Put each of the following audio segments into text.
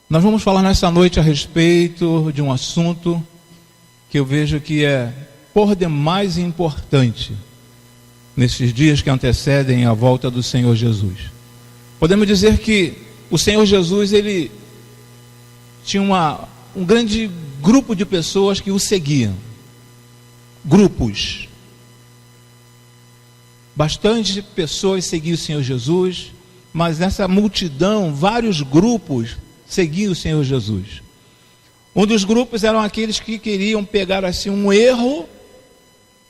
Nós vamos falar nessa noite a respeito de um assunto que eu vejo que é por demais importante nesses dias que antecedem a volta do Senhor Jesus. Podemos dizer que o Senhor Jesus, ele tinha um grande grupo de pessoas que o seguiam. Grupos. Bastante pessoas seguiam o Senhor Jesus, mas nessa multidão, vários grupos seguiam o Senhor Jesus. Um dos grupos eram aqueles que queriam pegar assim um erro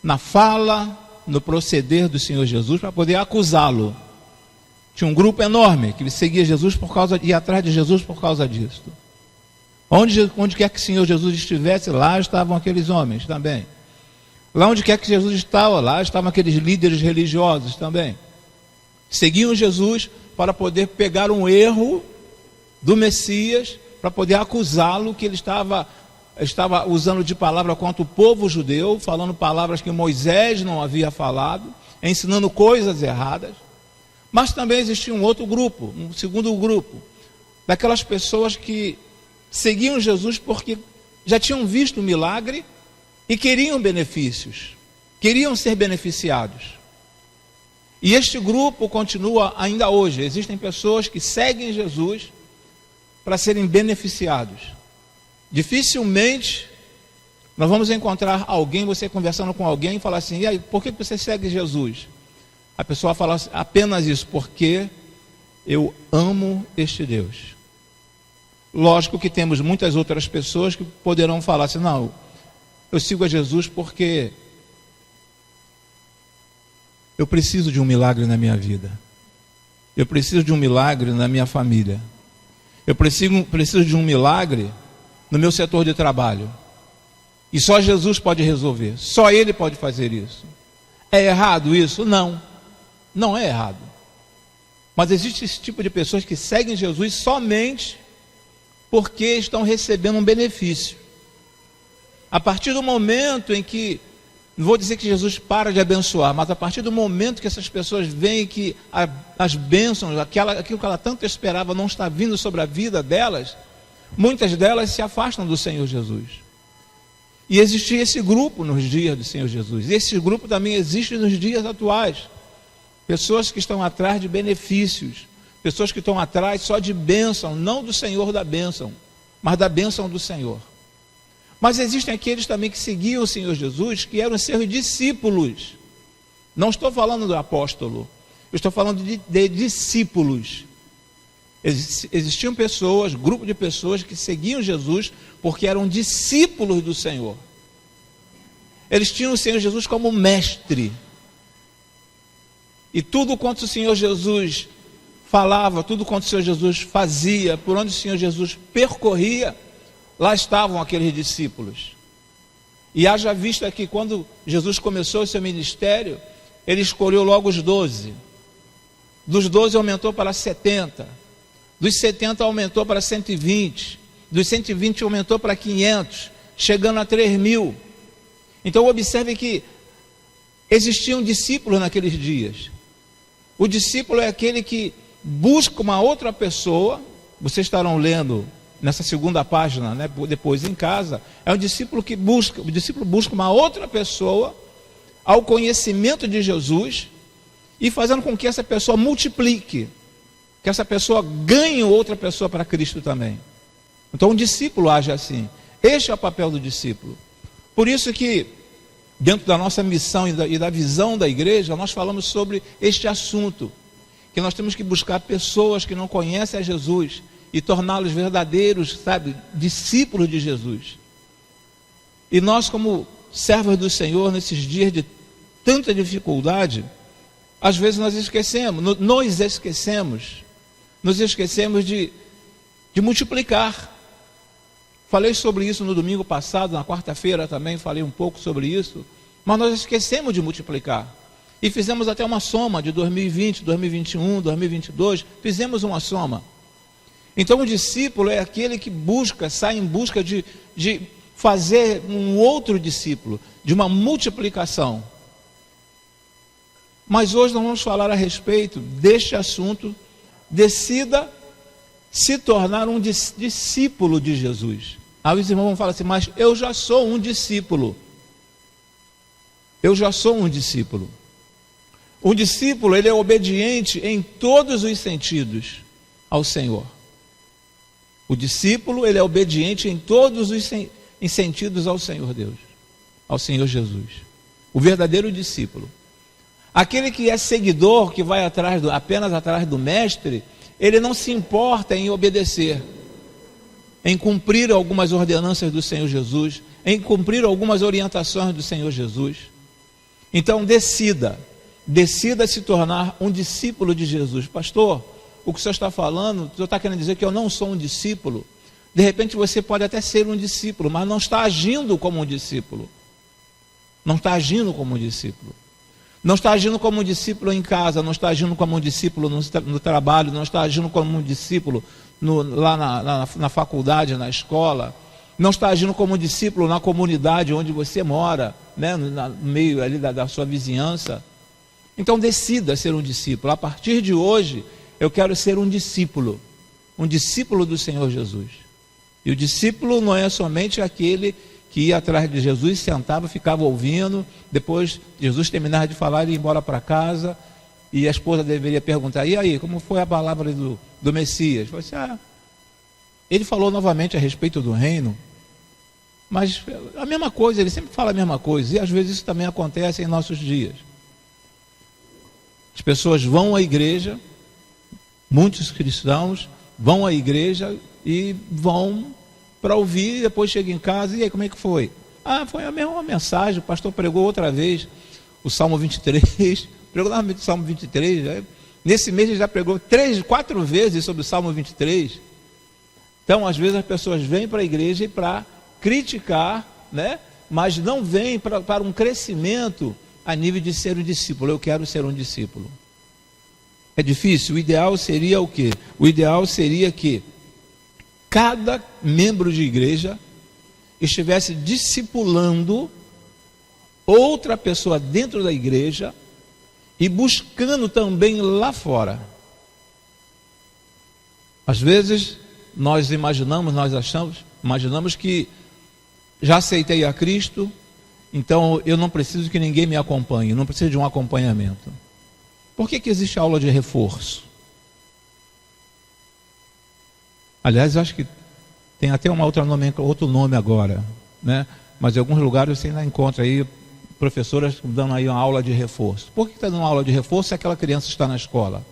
na fala, no proceder do Senhor Jesus para poder acusá-lo. Tinha um grupo enorme que seguia Jesus ia atrás de Jesus por causa disso. Onde quer que o Senhor Jesus estivesse, lá estavam aqueles homens também. Lá onde quer que Jesus estava, lá estavam aqueles líderes religiosos também. Seguiam Jesus para poder pegar um erro do Messias, para poder acusá-lo que ele estava usando de palavra contra o povo judeu, falando palavras que Moisés não havia falado, ensinando coisas erradas. Mas também existia um outro grupo, um segundo grupo, daquelas pessoas que seguiam Jesus porque já tinham visto o milagre e queriam benefícios, queriam ser beneficiados. E este grupo continua ainda hoje. Existem pessoas que seguem Jesus para serem beneficiados. Dificilmente nós vamos encontrar alguém, você conversando com alguém e falar assim: e aí, por que você segue Jesus? A pessoa fala apenas isso: porque eu amo este Deus. Lógico que temos muitas outras pessoas que poderão falar assim: não, eu sigo a Jesus porque eu preciso de um milagre na minha vida. Eu preciso de um milagre na minha família. Eu preciso de um milagre no meu setor de trabalho. E só Jesus pode resolver. Só Ele pode fazer isso. É errado isso? Não. Não é errado. Mas existe esse tipo de pessoas que seguem Jesus somente porque estão recebendo um benefício. A partir do momento em que, não vou dizer que Jesus para de abençoar, mas a partir do momento que essas pessoas veem que as bênçãos, aquilo que ela tanto esperava não está vindo sobre a vida delas, muitas delas se afastam do Senhor Jesus. E existia esse grupo nos dias do Senhor Jesus. Esse grupo também existe nos dias atuais. Pessoas que estão atrás de benefícios, pessoas que estão atrás só de bênção, não do Senhor da bênção, mas da bênção do Senhor. Mas existem aqueles também que seguiam o Senhor Jesus, que eram seus discípulos. Não estou falando do apóstolo, eu estou falando de discípulos. Existiam pessoas, grupo de pessoas que seguiam Jesus porque eram discípulos do Senhor. Eles tinham o Senhor Jesus como mestre. E tudo quanto o Senhor Jesus falava, tudo quanto o Senhor Jesus fazia, por onde o Senhor Jesus percorria, lá estavam aqueles discípulos. E haja vista que quando Jesus começou o seu ministério, ele escolheu logo os 12. Dos 12 aumentou para 70. Dos 70 aumentou para 120. Dos 120 aumentou para 500, chegando a 3.000. Então observe que existiam discípulos naqueles dias. O discípulo é aquele que busca uma outra pessoa. Vocês estarão lendo nessa segunda página, né, depois em casa. É um discípulo que busca, o discípulo busca uma outra pessoa ao conhecimento de Jesus e fazendo com que essa pessoa multiplique, que essa pessoa ganhe outra pessoa para Cristo também. Então um discípulo age assim. Este é o papel do discípulo. Por isso que dentro da nossa missão e da visão da igreja, nós falamos sobre este assunto, que nós temos que buscar pessoas que não conhecem a Jesus e torná-los verdadeiros, discípulos de Jesus. E nós, como servos do Senhor, nesses dias de tanta dificuldade, às vezes nos esquecemos de multiplicar. Falei sobre isso no domingo passado, na quarta-feira também falei um pouco sobre isso, mas nós esquecemos de multiplicar. E fizemos até uma soma de 2020, 2021, 2022, fizemos uma soma. Então o discípulo é aquele que sai em busca de fazer um outro discípulo, de uma multiplicação. Mas hoje nós vamos falar a respeito deste assunto. Decida se tornar um discípulo de Jesus. Aí os irmãos vão falar assim, mas eu já sou um discípulo. Eu já sou um discípulo. O discípulo, ele é obediente em todos os sentidos ao Senhor. O discípulo, ele é obediente em todos os sentidos ao Senhor Deus, ao Senhor Jesus. O verdadeiro discípulo. Aquele que é seguidor, que vai apenas atrás do mestre, ele não se importa em obedecer, em cumprir algumas ordenanças do Senhor Jesus, em cumprir algumas orientações do Senhor Jesus. Então decida se tornar um discípulo de Jesus. Pastor, o que o senhor está falando, o senhor está querendo dizer que eu não sou um discípulo? De repente você pode até ser um discípulo, mas não está agindo como um discípulo. Não está agindo como um discípulo. Não está agindo como um discípulo em casa, não está agindo como um discípulo no trabalho, não está agindo como um discípulo lá na faculdade, na escola, não está agindo como um discípulo na comunidade onde você mora, né, no meio ali da sua vizinhança. Então decida ser um discípulo. A partir de hoje, eu quero ser um discípulo do Senhor Jesus. E o discípulo não é somente aquele que ia atrás de Jesus, sentava, ficava ouvindo, depois Jesus terminava de falar e ia embora para casa, e a esposa deveria perguntar, e aí, como foi a palavra do Messias? Falei assim, ele falou novamente a respeito do reino, mas a mesma coisa, ele sempre fala a mesma coisa, e às vezes isso também acontece em nossos dias. As pessoas vão à igreja, muitos cristãos vão à igreja e vão para ouvir, e depois chega em casa, e aí como é que foi? Foi a mesma mensagem, o pastor pregou outra vez o Salmo 23, pregou lá no Salmo 23, nesse mês ele já pregou 4 vezes sobre o Salmo 23. Então às vezes as pessoas vêm para a igreja para criticar, né? Mas não vêm para um crescimento a nível de ser um discípulo. Eu quero ser um discípulo. É difícil? O ideal seria o quê? O ideal seria que cada membro de igreja estivesse discipulando outra pessoa dentro da igreja e buscando também lá fora. Às vezes nós imaginamos que já aceitei a Cristo, então eu não preciso que ninguém me acompanhe, não preciso de um acompanhamento. Por que existe aula de reforço? Aliás, eu acho que tem até outro nome agora, né? Mas em alguns lugares você ainda encontra aí professoras dando aí uma aula de reforço. Por que está dando uma aula de reforço se aquela criança está na escola?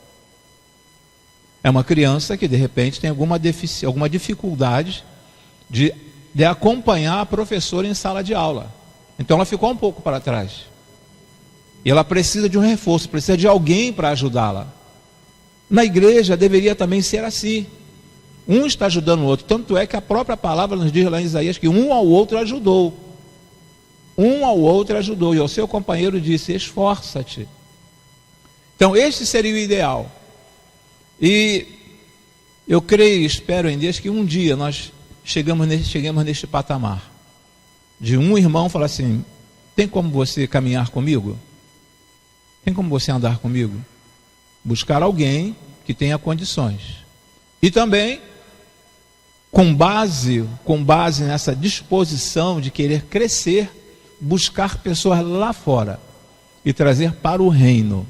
É uma criança que de repente tem alguma dificuldade de acompanhar a professora em sala de aula. Então ela ficou um pouco para trás. E ela precisa de um reforço, precisa de alguém para ajudá-la. Na igreja deveria também ser assim. Um está ajudando o outro. Tanto é que a própria palavra nos diz lá em Isaías que um ao outro ajudou. Um ao outro ajudou. E ao seu companheiro disse, esforça-te. Então este seria o ideal. E eu creio e espero em Deus que um dia nós chegamos neste patamar. De um irmão falar assim, tem como você caminhar comigo? Tem como você andar comigo? Buscar alguém que tenha condições. E também, com base nessa disposição de querer crescer, buscar pessoas lá fora e trazer para o reino.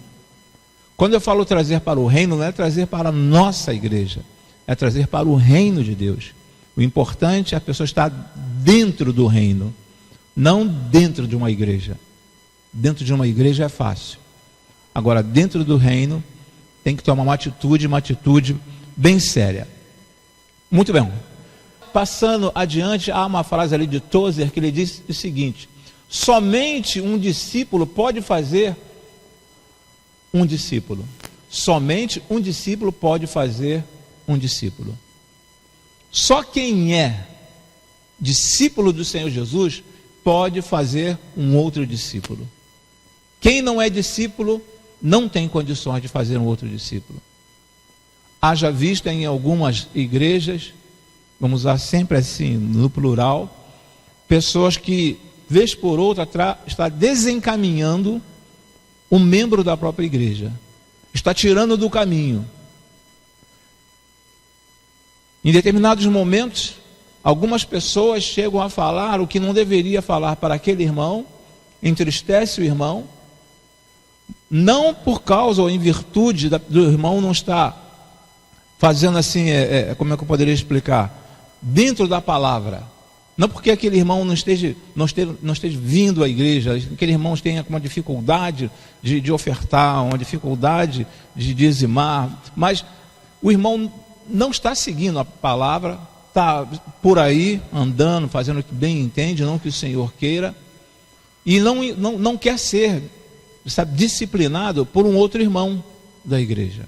Quando eu falo trazer para o reino, não é trazer para a nossa igreja, é trazer para o reino de Deus. O importante é a pessoa estar dentro do reino, não dentro de uma igreja. Dentro de uma igreja é fácil. Agora, dentro do reino, tem que tomar uma atitude bem séria. Muito bem. Passando adiante, há uma frase ali de Tozer que ele diz o seguinte: somente um discípulo pode fazer um discípulo. Somente um discípulo pode fazer um discípulo. Só quem é discípulo do Senhor Jesus pode fazer um outro discípulo. Quem não é discípulo não tem condições de fazer um outro discípulo. Haja vista em algumas igrejas, vamos usar sempre assim no plural, pessoas que vez por outra está desencaminhando um membro da própria igreja, está tirando do caminho. Em determinados momentos, algumas pessoas chegam a falar o que não deveria falar para aquele irmão, entristece o irmão, não por causa ou em virtude do irmão não estar fazendo assim, como é que eu poderia explicar? Dentro da palavra. Não porque aquele irmão não esteja vindo à igreja, aquele irmão tenha uma dificuldade de ofertar, uma dificuldade de dizimar, mas o irmão não está seguindo a palavra, está por aí andando, fazendo o que bem entende, não o que o Senhor queira, e não quer ser, sabe, disciplinado por um outro irmão da igreja.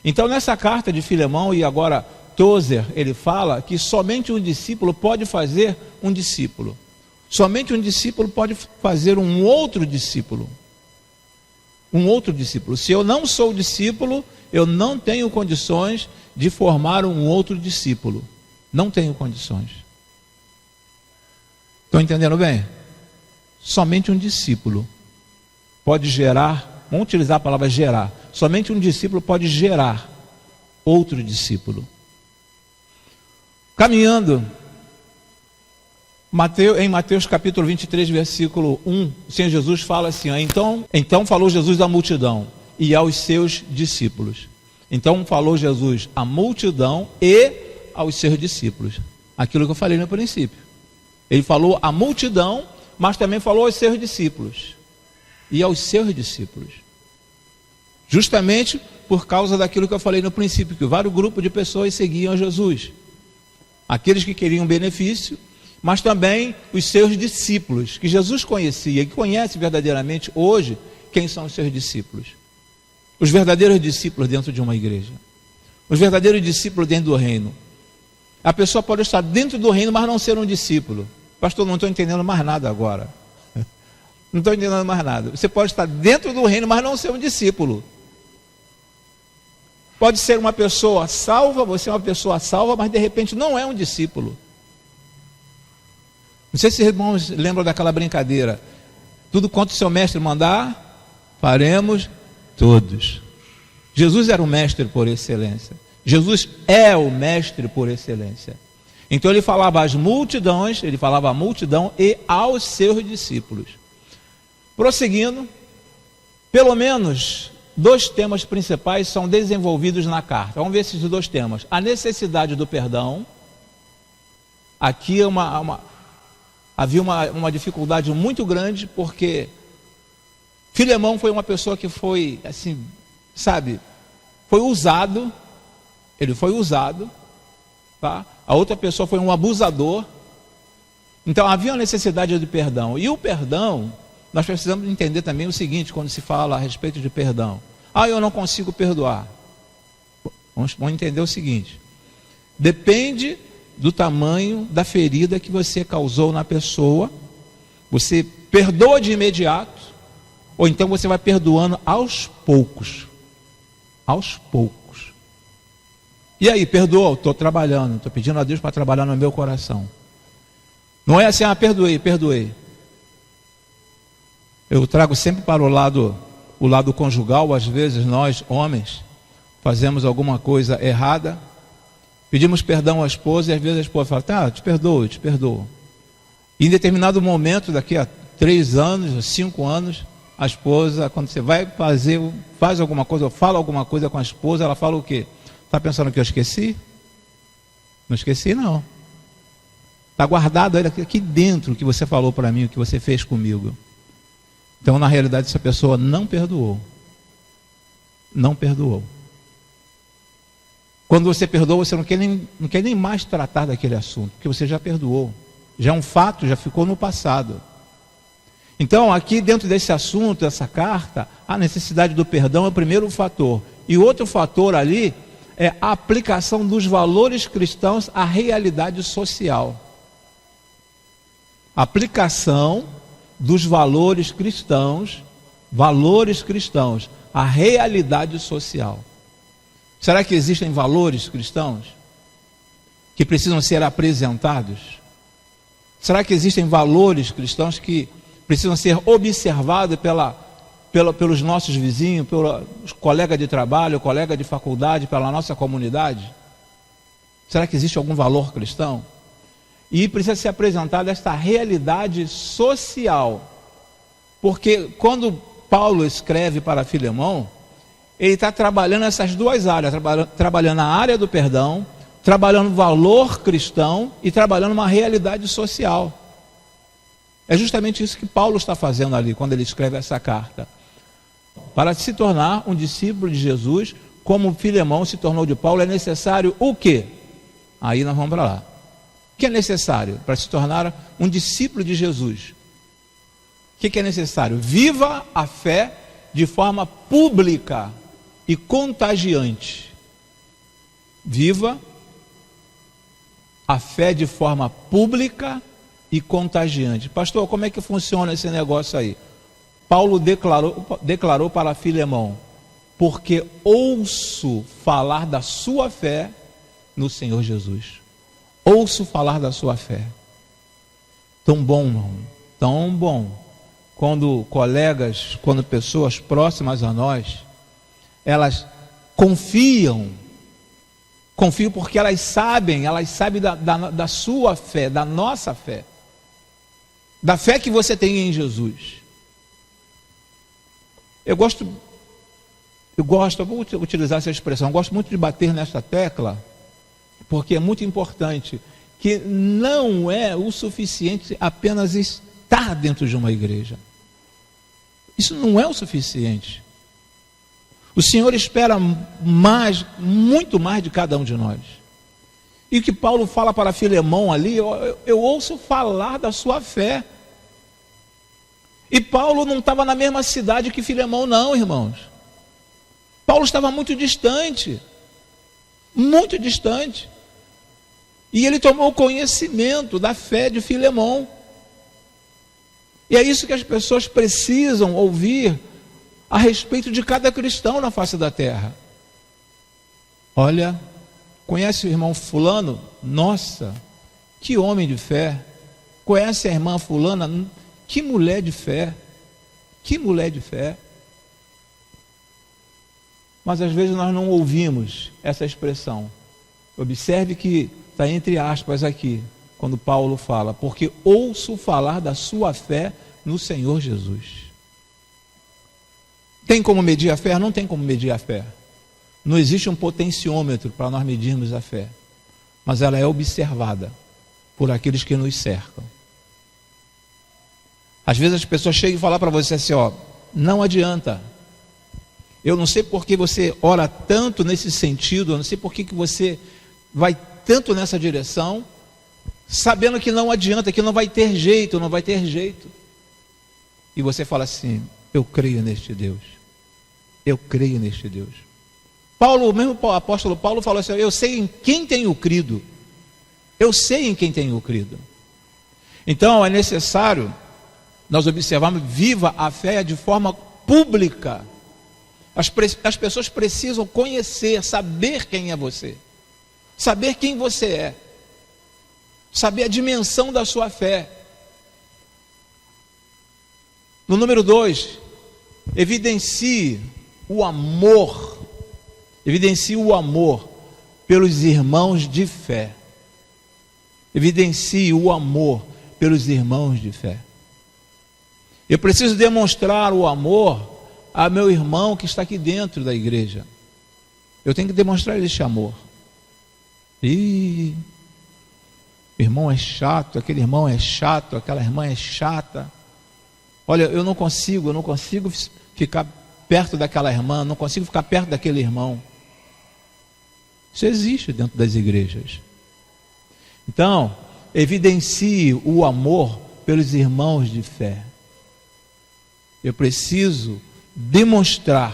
Então nessa carta de Filemão, e agora Tozer, ele fala que somente um discípulo pode fazer um discípulo. Somente um discípulo pode fazer um outro discípulo. Um outro discípulo. Se eu não sou discípulo, eu não tenho condições de formar um outro discípulo. Não tenho condições. Estão entendendo bem? Somente um discípulo pode gerar, vamos utilizar a palavra gerar. Somente um discípulo pode gerar outro discípulo. Caminhando, em Mateus capítulo 23, versículo 1, o Senhor Jesus fala assim, então falou Jesus à multidão e aos seus discípulos. Então falou Jesus à multidão e aos seus discípulos. Aquilo que eu falei no princípio. Ele falou à multidão, mas também falou aos seus discípulos. E aos seus discípulos. Justamente por causa daquilo que eu falei no princípio, que vários grupos de pessoas seguiam Jesus. Aqueles que queriam benefício, mas também os seus discípulos, que Jesus conhecia e que conhece verdadeiramente hoje quem são os seus discípulos. Os verdadeiros discípulos dentro de uma igreja. Os verdadeiros discípulos dentro do reino. A pessoa pode estar dentro do reino, mas não ser um discípulo. Pastor, não estou entendendo mais nada agora. Não estou entendendo mais nada. Você pode estar dentro do reino, mas não ser um discípulo. Pode ser uma pessoa salva, você é uma pessoa salva, mas de repente não é um discípulo. Não sei se os irmãos lembram daquela brincadeira. Tudo quanto o seu mestre mandar, faremos todos. Jesus era o mestre por excelência. Jesus é o mestre por excelência. Então ele falava às multidões, ele falava à multidão e aos seus discípulos. Prosseguindo, pelo menos 2 temas principais são desenvolvidos na carta. Vamos ver esses 2 temas. A necessidade do perdão. Aqui havia uma dificuldade muito grande, porque Filemão foi uma pessoa que foi, assim, sabe, foi usado. Ele foi usado, tá? A outra pessoa foi um abusador. Então havia uma necessidade de perdão. E o perdão, nós precisamos entender também o seguinte, quando se fala a respeito de perdão. Eu não consigo perdoar. Vamos entender o seguinte. Depende do tamanho da ferida que você causou na pessoa. Você perdoa de imediato, ou então você vai perdoando aos poucos. Aos poucos. E aí, perdoa? Estou trabalhando, estou pedindo a Deus para trabalhar no meu coração. Não é assim, perdoei. Eu trago sempre para o lado conjugal. Às vezes nós, homens, fazemos alguma coisa errada, pedimos perdão à esposa, e às vezes a esposa fala, te perdoo. E em determinado momento, daqui a 3 anos, 5 anos, a esposa, quando você faz alguma coisa, ou fala alguma coisa com a esposa, ela fala o quê? Está pensando que eu esqueci? Não esqueci, não. Está guardado aqui dentro o que você falou para mim, o que você fez comigo. Então, na realidade, essa pessoa não perdoou. Não perdoou. Quando você perdoa, você não quer nem mais tratar daquele assunto, porque você já perdoou. Já é um fato, já ficou no passado. Então, aqui dentro desse assunto, dessa carta, a necessidade do perdão é o primeiro fator. E outro fator ali é a aplicação dos valores cristãos à realidade social. Aplicação dos valores cristãos à realidade social. Será que existem valores cristãos que precisam ser apresentados? Será que existem valores cristãos que precisam ser observados pelos nossos vizinhos, pelos colegas de trabalho, colegas de faculdade, pela nossa comunidade? Será que existe algum valor cristão? E precisa ser apresentada esta realidade social. Porque quando Paulo escreve para Filemão, ele está trabalhando essas duas áreas, trabalhando a área do perdão, trabalhando o valor cristão e trabalhando uma realidade social. É justamente isso que Paulo está fazendo ali, quando ele escreve essa carta. Para se tornar um discípulo de Jesus, como Filemão se tornou de Paulo, é necessário o quê? Aí nós vamos para lá. O que é necessário para se tornar um discípulo de Jesus? O que é necessário? Viva a fé de forma pública e contagiante. Viva a fé de forma pública e contagiante. Pastor, como é que funciona esse negócio aí? Paulo declarou para Filemão: porque ouço falar da sua fé no Senhor Jesus. Ouço falar da sua fé. Tão bom, irmão, tão bom. Quando colegas, quando pessoas próximas a nós, elas confiam porque elas sabem da sua fé, da nossa fé, da fé que você tem em Jesus. Eu vou utilizar essa expressão, eu gosto muito de bater nesta tecla, porque é muito importante, que não é o suficiente apenas estar dentro de uma igreja. Isso não é o suficiente. O Senhor espera mais, muito mais de cada um de nós. E o que Paulo fala para Filemão ali, eu ouço falar da sua fé. E Paulo não estava na mesma cidade que Filemão, não, irmãos. Paulo estava muito distante. Muito distante. E ele tomou conhecimento da fé de Filemão. E é isso que as pessoas precisam ouvir a respeito de cada cristão na face da terra. Olha, conhece o irmão fulano? Nossa, que homem de fé. Conhece a irmã fulana? Que mulher de fé. Que mulher de fé. Mas às vezes nós não ouvimos essa expressão. Observe que está entre aspas aqui, quando Paulo fala: porque ouço falar da sua fé no Senhor Jesus. Tem como medir a fé? Não tem como medir a fé. Não existe um potenciômetro para nós medirmos a fé. Mas ela é observada por aqueles que nos cercam. Às vezes as pessoas chegam e falam para você assim: ó, não adianta. Eu não sei por que você ora tanto nesse sentido, eu não sei por que você vai tanto nessa direção, sabendo que não adianta, que não vai ter jeito, não vai ter jeito. E você fala assim: eu creio neste Deus. Eu creio neste Deus. Paulo, o mesmo apóstolo Paulo falou assim: eu sei em quem tenho crido. Eu sei em quem tenho crido. Então é necessário nós observarmos: viva a fé de forma pública. As pessoas precisam conhecer, saber quem é você. Saber quem você é. Saber a dimensão da sua fé. No número 2, evidencie o amor. Evidencie o amor pelos irmãos de fé. Evidencie o amor pelos irmãos de fé. Eu preciso demonstrar o amor a meu irmão que está aqui dentro da igreja. Eu tenho que demonstrar este amor. O irmão é chato, aquele irmão é chato, aquela irmã é chata. Olha, eu não consigo ficar perto daquela irmã, não consigo ficar perto daquele irmão. Isso existe dentro das igrejas. Então, evidencie o amor pelos irmãos de fé. Eu preciso demonstrar.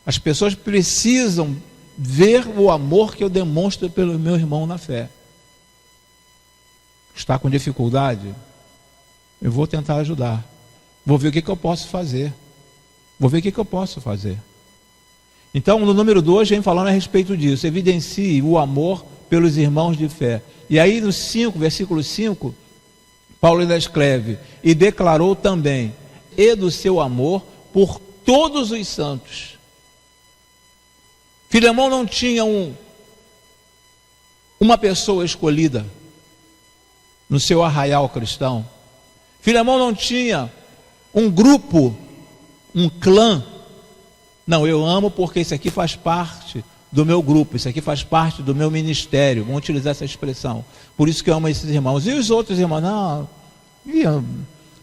As pessoas precisam ver o amor que eu demonstro pelo meu irmão na fé. Está com dificuldade? Eu vou tentar ajudar. Vou ver o que eu posso fazer. Então, no número 2, vem falando a respeito disso. Evidencie o amor pelos irmãos de fé. E aí no 5, versículo 5, Paulo ainda escreve: e declarou também, e do seu amor por todos os santos. Filemão não tinha uma pessoa escolhida no seu arraial cristão. Filemão não tinha um grupo, um clã. Não, eu amo porque isso aqui faz parte do meu grupo, isso aqui faz parte do meu ministério. Vamos utilizar essa expressão. Por isso que eu amo esses irmãos. E os outros irmãos? Não,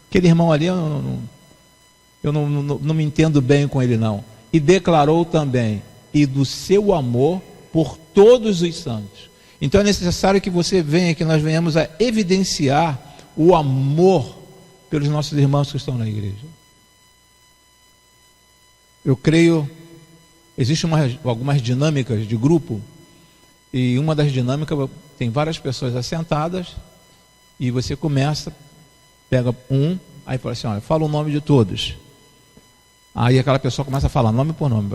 aquele irmão ali, eu não me entendo bem com ele não. E declarou também, e do seu amor por todos os santos. Então é necessário que você venha, que nós venhamos a evidenciar o amor pelos nossos irmãos que estão na igreja. Eu creio, existem algumas dinâmicas de grupo, e uma das dinâmicas tem várias pessoas assentadas, e você começa, pega um, aí fala assim, olha, fala o nome de todos. Aí aquela pessoa começa a falar nome por nome.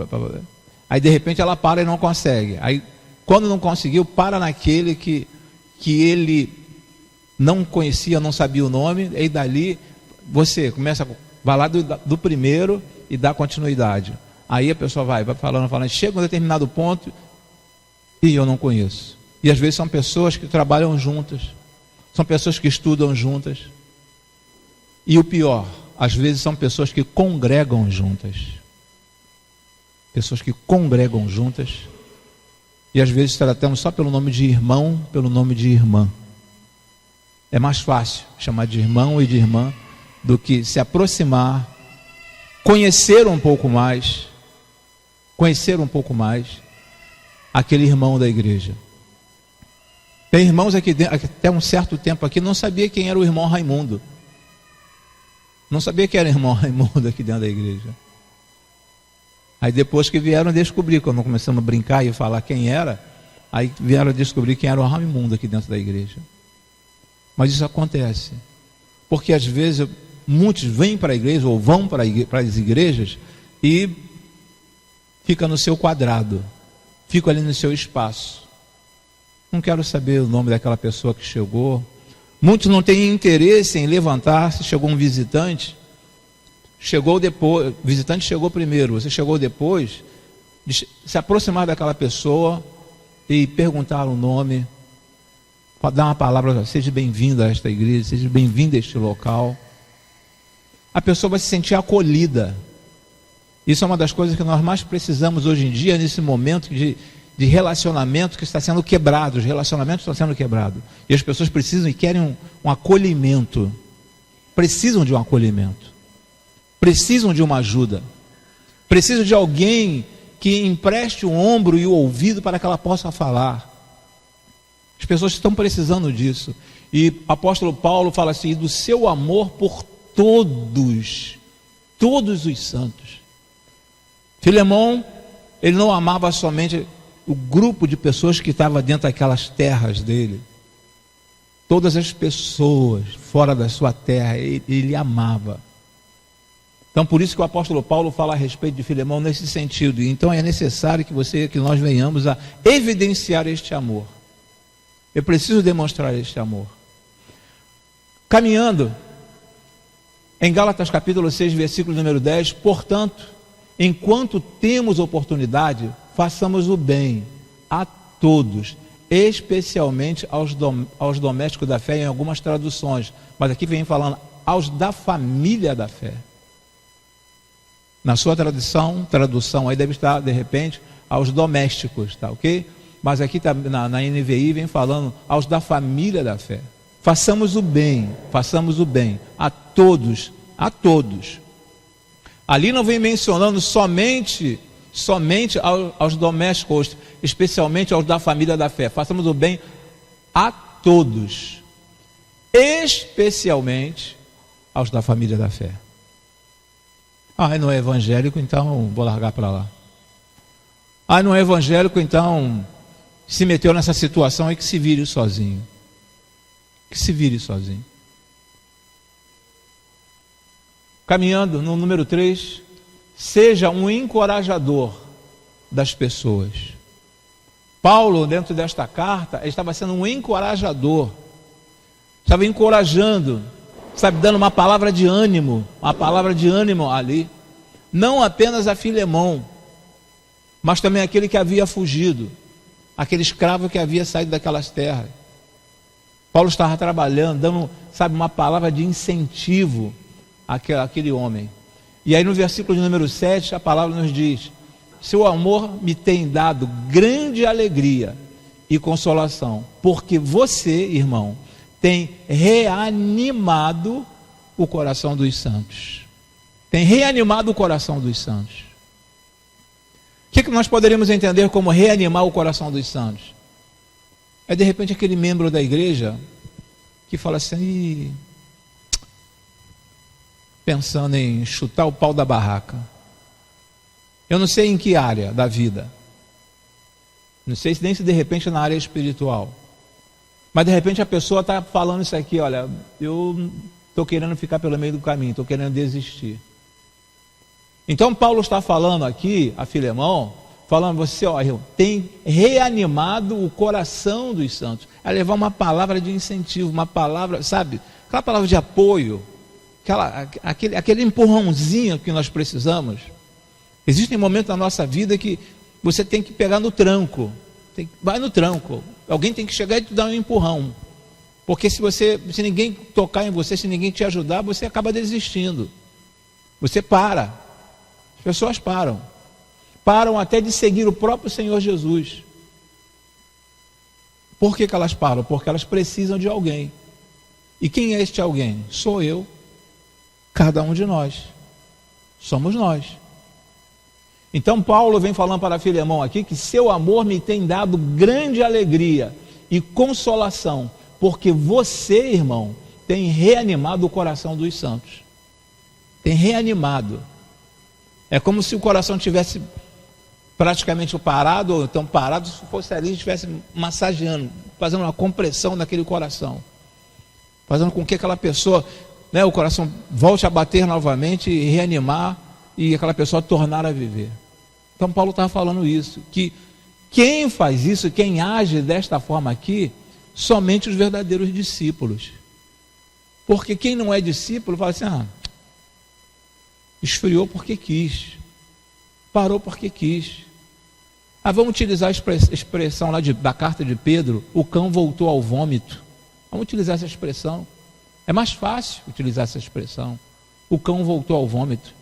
Aí de repente ela para e não consegue. Aí quando não conseguiu, para naquele que ele não conhecia, não sabia o nome, e dali você começa, vai lá do primeiro e dá continuidade. Aí a pessoa vai falando, chega a um determinado ponto e eu não conheço. E às vezes são pessoas que trabalham juntas, são pessoas que estudam juntas. E o pior, às vezes são pessoas que congregam juntas. Pessoas que congregam juntas. E às vezes tratamos só pelo nome de irmão, pelo nome de irmã. É mais fácil chamar de irmão e de irmã do que se aproximar, conhecer um pouco mais aquele irmão da igreja. Tem irmãos aqui até um certo tempo aqui não sabia quem era o irmão Raimundo. Não sabia que era o irmão Raimundo aqui dentro da igreja. Aí depois que vieram descobrir, quando começamos a brincar e falar quem era, aí vieram descobrir quem era o Raimundo aqui dentro da igreja. Mas isso acontece, porque às vezes muitos vêm para a igreja ou vão para as igrejas e fica no seu quadrado, fica ali no seu espaço. Não quero saber o nome daquela pessoa que chegou. Muitos não têm interesse em levantar. Se chegou um visitante, chegou depois, o visitante chegou primeiro, você chegou depois, de se aproximar daquela pessoa e perguntar o nome, dar uma palavra, seja bem-vindo a esta igreja, seja bem-vindo a este local. A pessoa vai se sentir acolhida. Isso é uma das coisas que nós mais precisamos hoje em dia, nesse momento de relacionamento que está sendo quebrado. Os relacionamentos estão sendo quebrados. E as pessoas precisam e querem um acolhimento. Precisam de um acolhimento. Precisam de uma ajuda. Precisam de alguém que empreste o ombro e o ouvido para que ela possa falar. As pessoas estão precisando disso. E o apóstolo Paulo fala assim, do seu amor por todos os santos. Filemão, ele não amava somente o grupo de pessoas que estava dentro daquelas terras dele. Todas as pessoas fora da sua terra, ele amava. Então por isso que o apóstolo Paulo fala a respeito de Filemão nesse sentido. Então é necessário que nós venhamos a evidenciar este amor. Eu preciso demonstrar este amor. Caminhando em Gálatas capítulo 6, versículo número 10, portanto, enquanto temos oportunidade, façamos o bem a todos, especialmente aos domésticos da fé, em algumas traduções, mas aqui vem falando aos da família da fé. Na sua tradução aí deve estar, de repente, aos domésticos, tá ok? Mas aqui tá, na NVI vem falando aos da família da fé. Façamos o bem a todos. Ali não vem mencionando somente aos domésticos, especialmente aos da família da fé. Façamos o bem a todos, especialmente aos da família da fé. Não é evangélico, então vou largar para lá. Não é evangélico, então se meteu nessa situação e que se vire sozinho. Caminhando no número 3, seja um encorajador das pessoas. Paulo, dentro desta carta, ele estava sendo um encorajador, estava encorajando, dando uma palavra de ânimo ali, não apenas a Filemão, mas também aquele que havia fugido. aquele escravo que havia saído daquelas terras. Paulo estava trabalhando, dando, uma palavra de incentivo àquele homem. E aí no versículo de número 7, a palavra nos diz: seu amor me tem dado grande alegria e consolação, porque você, irmão, tem reanimado o coração dos santos. Tem reanimado o coração dos santos. O que nós poderíamos entender como reanimar o coração dos santos? É de repente aquele membro da igreja que fala assim, pensando em chutar o pau da barraca. Eu não sei em que área da vida. Não sei nem se de repente na área espiritual. Mas de repente a pessoa está falando isso aqui, olha, eu estou querendo ficar pelo meio do caminho, estou querendo desistir. Então Paulo está falando aqui a Filemão, falando, você, tem reanimado o coração dos santos. É levar uma palavra de incentivo, uma palavra, aquela palavra de apoio, aquele empurrãozinho que nós precisamos. Existem momentos na nossa vida que você tem que pegar no tranco, vai no tranco, alguém tem que chegar e te dar um empurrão, porque se ninguém tocar em você, se ninguém te ajudar, você acaba desistindo, você para, as pessoas param até de seguir o próprio Senhor Jesus. Por que elas param? Porque elas precisam de alguém. E quem é este alguém? Sou eu, cada um de nós, somos nós. Então Paulo vem falando para Filemão aqui que seu amor me tem dado grande alegria e consolação, porque você, irmão, tem reanimado o coração dos santos. Tem reanimado. É como se o coração tivesse praticamente parado, ou então parado, se fosse ali, estivesse massageando, fazendo uma compressão naquele coração, fazendo com que aquela pessoa, o coração volte a bater novamente e reanimar, e aquela pessoa tornar a viver. Então Paulo estava falando isso, que quem faz isso, quem age desta forma aqui, somente os verdadeiros discípulos. Porque quem não é discípulo fala assim, esfriou porque quis, parou porque quis. Vamos utilizar a expressão lá da carta de Pedro, o cão voltou ao vômito. Vamos utilizar essa expressão. É mais fácil utilizar essa expressão. O cão voltou ao vômito.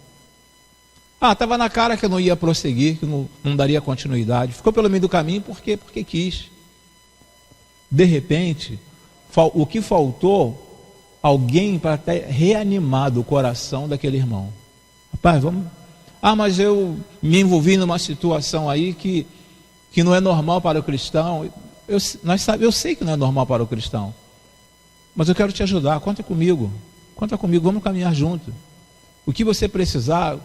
Estava na cara que eu não ia prosseguir, que não daria continuidade. Ficou pelo meio do caminho porque quis. De repente, o que faltou, alguém para ter reanimado o coração daquele irmão. Rapaz, vamos... mas eu me envolvi numa situação aí que não é normal para o cristão. Eu sei que não é normal para o cristão. Mas eu quero te ajudar, conta comigo, vamos caminhar junto. O que você precisar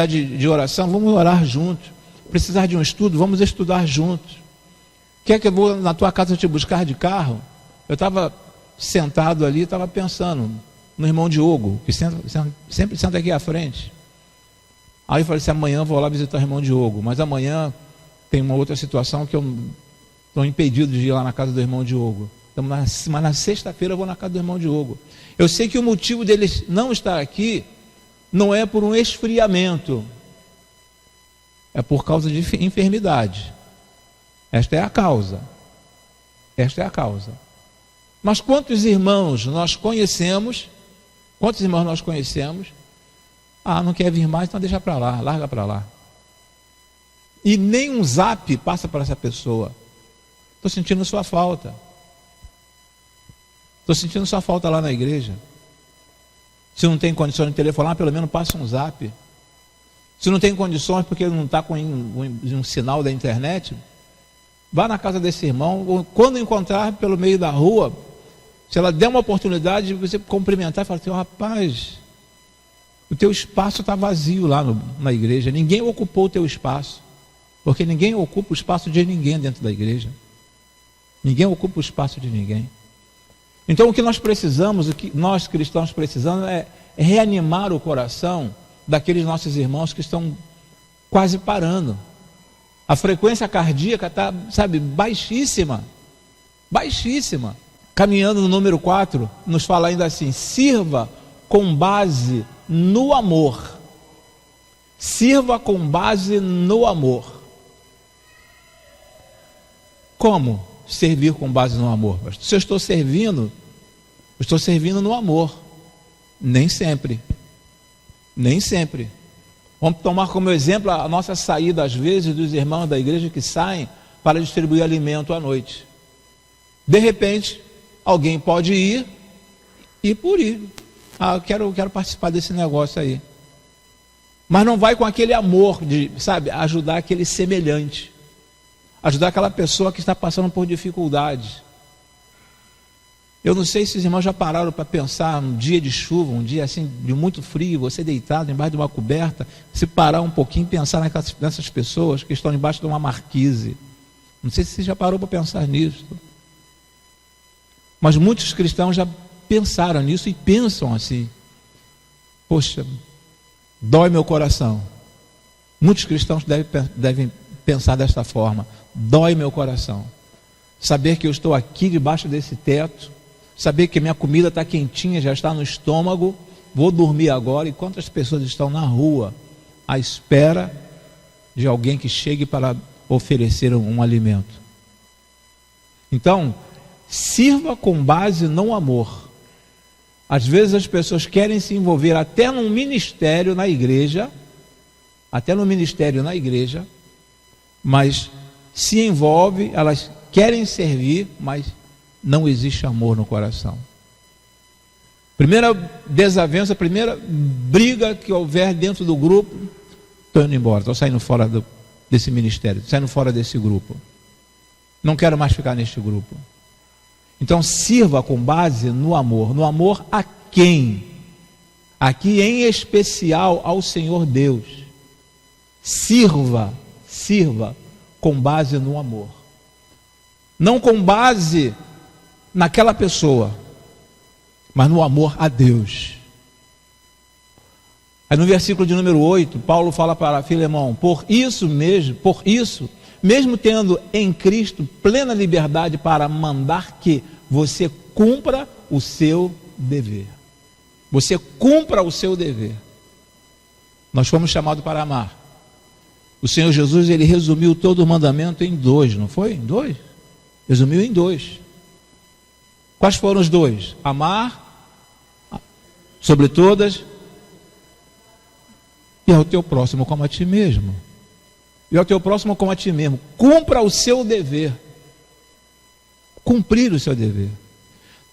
de oração, vamos orar juntos. Precisar de um estudo, vamos estudar juntos. Quer que eu vou na tua casa te buscar de carro? Eu estava sentado ali, estava pensando no irmão Diogo, que sempre senta aqui à frente. Aí eu falei assim, amanhã eu vou lá visitar o irmão Diogo, mas amanhã tem uma outra situação que eu estou impedido de ir lá na casa do irmão Diogo. Mas na sexta-feira eu vou na casa do irmão Diogo. Eu sei que o motivo dele não estar aqui não é por um esfriamento, é por causa de enfermidade. Esta é a causa. Mas quantos irmãos nós conhecemos? Não quer vir mais, então deixa para lá, larga para lá. E nem um zap passa para essa pessoa. Estou sentindo sua falta. Lá na igreja. Se não tem condições de telefonar, pelo menos passa um zap. Se não tem condições porque não está com um sinal da internet, vá na casa desse irmão, ou quando encontrar pelo meio da rua, se ela der uma oportunidade de você cumprimentar e falar assim, rapaz, o teu espaço está vazio lá na igreja, ninguém ocupou o teu espaço, porque ninguém ocupa o espaço de ninguém dentro da igreja. Ninguém ocupa o espaço de ninguém. Então o que nós precisamos, o que nós cristãos precisamos é reanimar o coração daqueles nossos irmãos que estão quase parando. A frequência cardíaca está, baixíssima. Caminhando no número 4, nos fala ainda assim, sirva com base no amor. Sirva com base no amor. Como servir com base no amor? Se eu estou servindo no amor. Nem sempre. Nem sempre. Vamos tomar como exemplo a nossa saída, às vezes, dos irmãos da igreja que saem para distribuir alimento à noite. De repente, alguém pode ir e por ir. Eu quero participar desse negócio aí. Mas não vai com aquele amor de, ajudar aquele semelhante. Ajudar aquela pessoa que está passando por dificuldades. Eu não sei se os irmãos já pararam para pensar num dia de chuva, um dia assim de muito frio, você deitado embaixo de uma coberta, se parar um pouquinho e pensar nessas pessoas que estão embaixo de uma marquise. Não sei se você já parou para pensar nisso. Mas muitos cristãos já pensaram nisso e pensam assim. Poxa, dói meu coração. Muitos cristãos devem pensar desta forma. Dói meu coração. Saber que eu estou aqui debaixo desse teto, saber que minha comida está quentinha, já está no estômago, vou dormir agora, e quantas pessoas estão na rua à espera de alguém que chegue para oferecer um alimento. Então, sirva com base no amor. Às vezes as pessoas querem se envolver até num ministério na igreja, mas se envolve, elas querem servir, mas não existe amor no coração. Primeira desavença, primeira briga que houver dentro do grupo, estou indo embora, estou saindo fora desse ministério, saindo fora desse grupo. Não quero mais ficar neste grupo. Então sirva com base no amor. No amor a quem? Aqui em especial ao Senhor Deus. Sirva com base no amor. Não com base naquela pessoa, mas no amor a Deus. Aí no versículo de número 8, Paulo fala para Filemão: por isso, mesmo tendo em Cristo plena liberdade para mandar que você cumpra o seu dever. Você cumpra o seu dever. Nós fomos chamados para amar. O Senhor Jesus, ele resumiu todo o mandamento em 2, não foi? Em 2? Resumiu em 2. Quais foram os 2? Amar sobre todas e ao teu próximo como a ti mesmo. E ao teu próximo como a ti mesmo. Cumpra o seu dever. Cumprir o seu dever.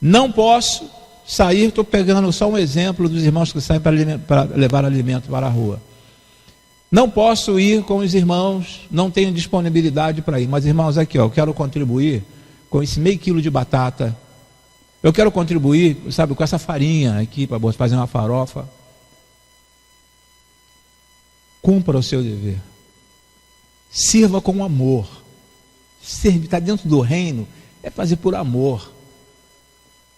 Não posso sair, estou pegando só um exemplo dos irmãos que saem para levar alimento para a rua. Não posso ir com os irmãos, não tenho disponibilidade para ir. Mas irmãos, aqui eu quero contribuir com esse meio quilo de batata. Eu quero contribuir, com essa farinha aqui para fazer uma farofa. Cumpra o seu dever. Sirva com amor. Está dentro do reino, é fazer por amor.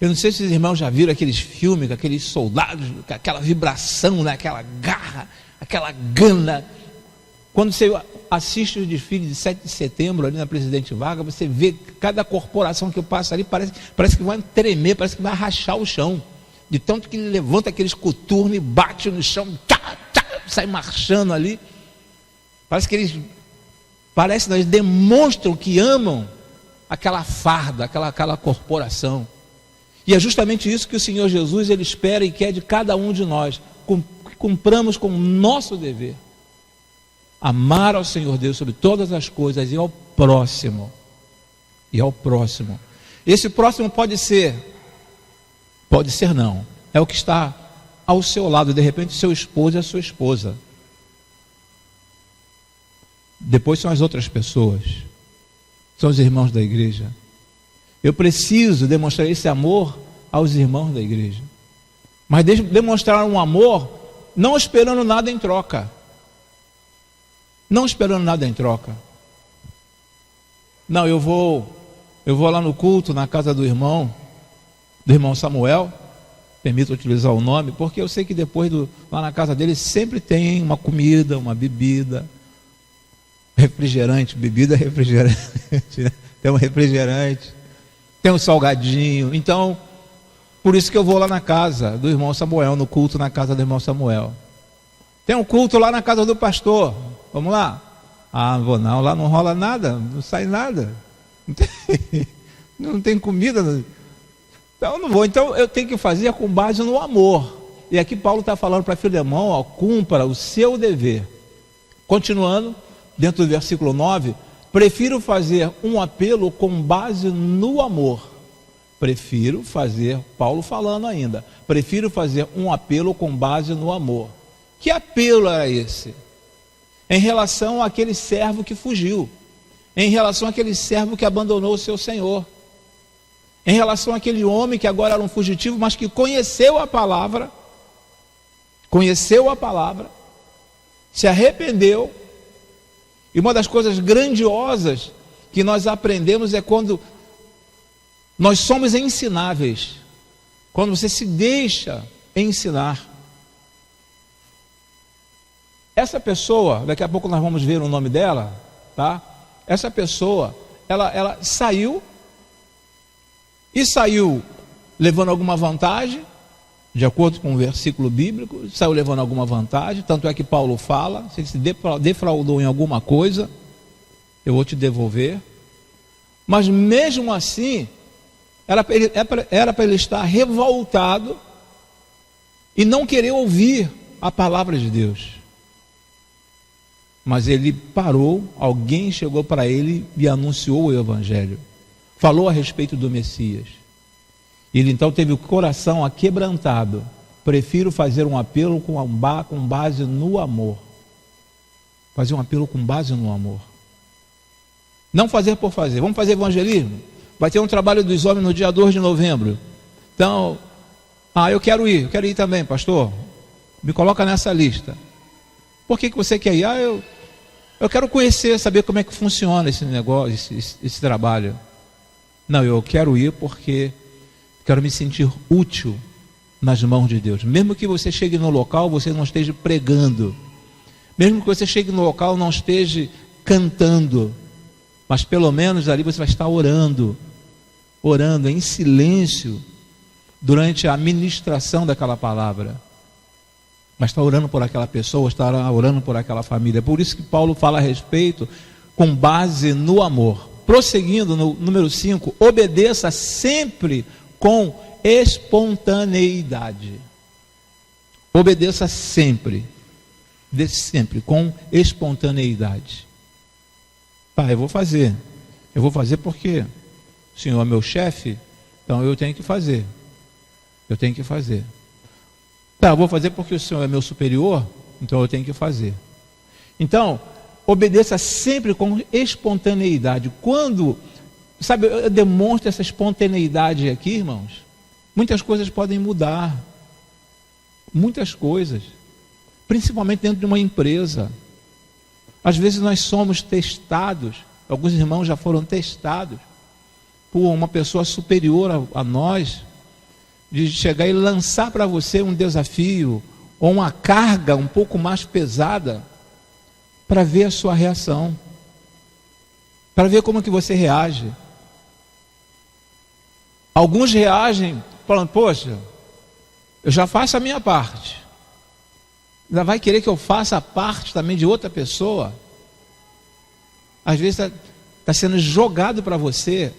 Eu não sei se os irmãos já viram aqueles filmes, com aqueles soldados, com aquela vibração, né? Aquela garra, aquela gana. Quando você assiste o desfile de 7 de setembro ali na Presidente Vargas, você vê cada corporação que passa ali, parece que vai tremer, parece que vai rachar o chão. De tanto que ele levanta aqueles coturnos e bate no chão, sai marchando ali. Parece que eles demonstram que amam aquela farda, aquela corporação. E é justamente isso que o Senhor Jesus, ele espera e quer de cada um de nós. Que cumpramos com o nosso dever. Amar ao Senhor Deus sobre todas as coisas e ao próximo. Esse próximo pode ser não. É o que está ao seu lado, de repente seu esposo e a sua esposa. Depois são as outras pessoas. São os irmãos da igreja. Eu preciso demonstrar esse amor aos irmãos da igreja. Mas demonstrar um amor não esperando nada em troca. Não esperando nada em troca. Não, eu vou lá no culto, na casa do irmão Samuel, permito utilizar o nome, porque eu sei que depois lá na casa dele sempre tem uma comida, uma bebida, refrigerante, bebida refrigerante, né? Tem um refrigerante, tem um salgadinho. Então, por isso que eu vou lá na casa do irmão Samuel, no culto na casa do irmão Samuel. Tem um culto lá na casa do pastor, vamos lá? Ah, não vou não, lá não rola nada, não sai nada. Não tem comida. Então eu não vou. Então eu tenho que fazer com base no amor. E aqui Paulo está falando para Filemão, ó, cumpra o seu dever. Continuando, dentro do versículo 9, prefiro fazer um apelo com base no amor. Prefiro fazer, Paulo falando ainda, prefiro fazer um apelo com base no amor. Que apelo era esse? Em relação àquele servo que fugiu, em relação àquele servo que abandonou o seu senhor, em relação àquele homem que agora era um fugitivo, mas que conheceu a palavra, se arrependeu. E uma das coisas grandiosas que nós aprendemos é quando nós somos ensináveis, quando você se deixa ensinar. Essa pessoa, daqui a pouco nós vamos ver o nome dela, tá? Essa pessoa, ela saiu levando alguma vantagem, de acordo com o versículo bíblico, saiu levando alguma vantagem, tanto é que Paulo fala, se ele se defraudou em alguma coisa, eu vou te devolver. Mas mesmo assim, era para ele estar revoltado e não querer ouvir a palavra de Deus. Mas ele parou, alguém chegou para ele e anunciou o evangelho, falou a respeito do Messias. Ele então teve o coração aquebrantado. Prefiro fazer um apelo com base no amor. Fazer um apelo com base no amor. Não fazer por fazer. Vamos fazer evangelismo? Vai ter um trabalho dos homens no dia 2 de novembro. Então, eu quero ir também, pastor. Me coloca nessa lista. Por que você quer ir? Eu quero conhecer, saber como é que funciona esse negócio, esse trabalho. Não, eu quero ir porque quero me sentir útil nas mãos de Deus. Mesmo que você chegue no local, você não esteja pregando. Mesmo que você chegue no local, não esteja cantando. Mas pelo menos ali você vai estar orando em silêncio, durante a ministração daquela palavra. Mas está orando por aquela pessoa, está orando por aquela família. Por isso que Paulo fala a respeito com base no amor. Prosseguindo no número 5, obedeça sempre com espontaneidade. Obedeça sempre com espontaneidade. Eu vou fazer porque o Senhor é meu chefe, então eu tenho que fazer. Eu vou fazer porque o Senhor é meu superior, então eu tenho que fazer. Então, obedeça sempre com espontaneidade. Quando, eu demonstro essa espontaneidade aqui, irmãos, muitas coisas podem mudar. Muitas coisas. Principalmente dentro de uma empresa. Às vezes nós somos testados, alguns irmãos já foram testados por uma pessoa superior a nós, de chegar e lançar para você um desafio ou uma carga um pouco mais pesada, para ver a sua reação, para ver como que você reage. Alguns reagem falando, poxa, eu já faço a minha parte, ainda vai querer que eu faça a parte também de outra pessoa? Às vezes está sendo jogado para você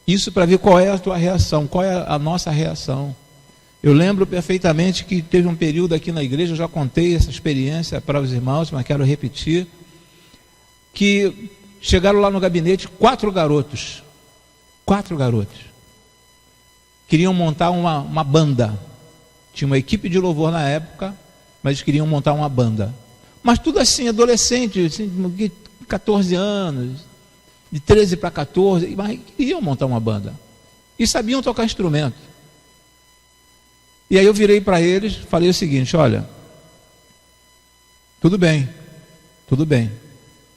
isso, para ver qual é a tua reação, qual é a nossa reação. Eu lembro perfeitamente que teve um período aqui na igreja, eu já contei essa experiência para os irmãos, mas quero repetir, que chegaram lá no gabinete 4 garotos, queriam montar uma banda. Tinha uma equipe de louvor na época, mas eles queriam montar uma banda. Mas tudo assim, adolescente, assim, 14 anos, de 13 para 14, mas queriam montar uma banda. E sabiam tocar instrumento. E aí eu virei para eles, falei o seguinte, olha, tudo bem,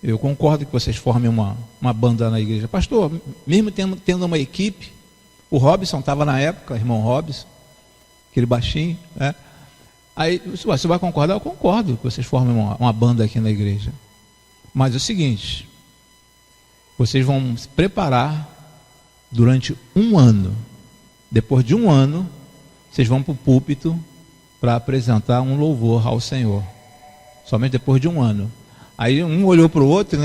eu concordo que vocês formem uma banda na igreja. Pastor, mesmo tendo uma equipe, o Robson estava na época, irmão Robson, aquele baixinho, né? Aí, você vai concordar? Eu concordo que vocês formem uma banda aqui na igreja. Mas é o seguinte, vocês vão se preparar durante 1 ano. Depois de 1 ano, vocês vão para o púlpito para apresentar um louvor ao Senhor. Somente depois de 1 ano. Aí um olhou para o outro,